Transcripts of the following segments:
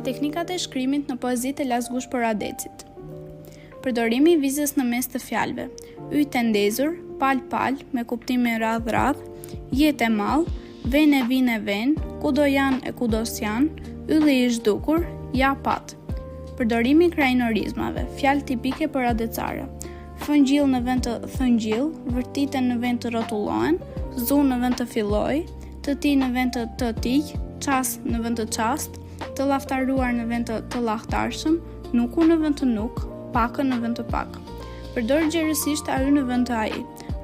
Teknikat e shkrimit në poezitë e Lasgush Poradecit. Përdorimi i vizës në mes të fjalëve. Yt e ndezur, pal me kuptimin radh, jetë e mall, ven e vin e ven, kudo janë e kudos janë, ylli i zhdukur, ja pat. Përdorimi i krajinorizmave, fjalë tipike poradecare. Fëngjill në vend të thëngjill, vërtiten në vend të rrotullohen, zu në vend të filloj, të ti në vend të tiq, ças në vend të çast, të llaftaruar në vend të llaftarshëm, nuku në vend të nuk, pakën në vend të pak. Përdor gjerësisht ajo në vend të ai.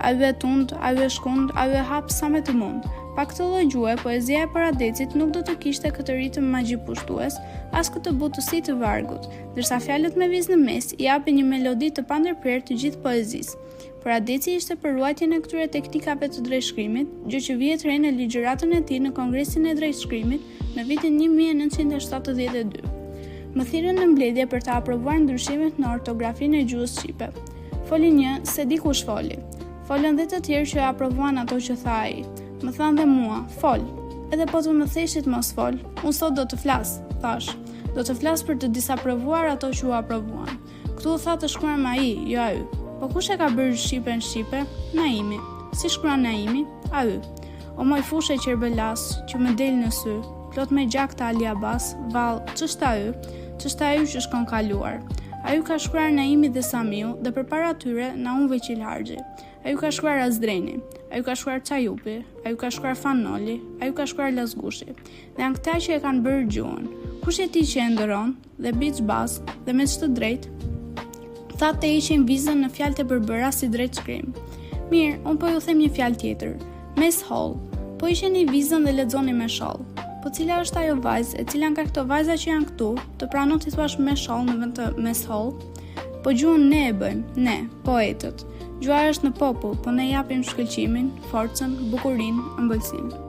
Ajo e tund, ajo e shkund, ajo e hap sa me të mund. Pa këtë lloj gjuhë, poezia e Poradecit nuk do të kishte këtë ritëm magjipushtues, as këtë butësi të vargut, ndërsa fjalët me vizë në mes i japin një melodi të pandërprerë të gjithë poezisë. Poradeci ishte për ruajtjen e këtyre teknikave të drejtshkrimit, gjë që vihet re në ligjëratën e tij në Kongresin e Drejtshkrimit në vitin 1972. Më thirrën në mbledhje për të aprovuar ndryshimet në ortografinë e gjuhës shqipe. Foli një, se di kush foli. Folën dhe të tjerë që aprovuan ato që tha ai. Më thanë dhe mua, fol. Edhe po të më theshit mos fol, unë sot do të flas, thash. Do të flas për të disaprovuar ato që u aprovuan. Ktu u tha të shkruar me ai, jo ai. Po kush e ka bërë shqipen shqipe? Naimi. Si shkruan Naimi? Ai. O moj fushë qerbelas, që më del në sy, plot me gjak të Ali Abbas, vall, ç'është ai? Ç'është ai që shkon kaluar? Ai ka shkruar Naimi dhe Samiu dhe përpara tyre Naum Veçil Harxhi. Ai ka shkruar Azdreni, ai ka shkruar Çajupi, ai ka shkruar Fanoli, ai ka shkruar Lasgushi. Dhe janë këta që e kanë bërë gjuhën. Kush e ti që e ndëron dhe biç bas dhe me çtë drejt? Thatë të ishin vizën në fjalë të përbëra si drejt shkrim. Mirë, unë po ju them një fjalë tjetër. Mes hall. Po isheni vizën dhe lexoni me shall. Po cila është ajo vajzë, e cila nga këto vajza që janë këtu, të pranon ti thuash me shall në vend të mes hall? Po gjuhën ne e bëjmë, ne, poetët. Gjuha është në popull, po ne japim shkëlqimin, forcën, bukurinë, ëmbëlsinë.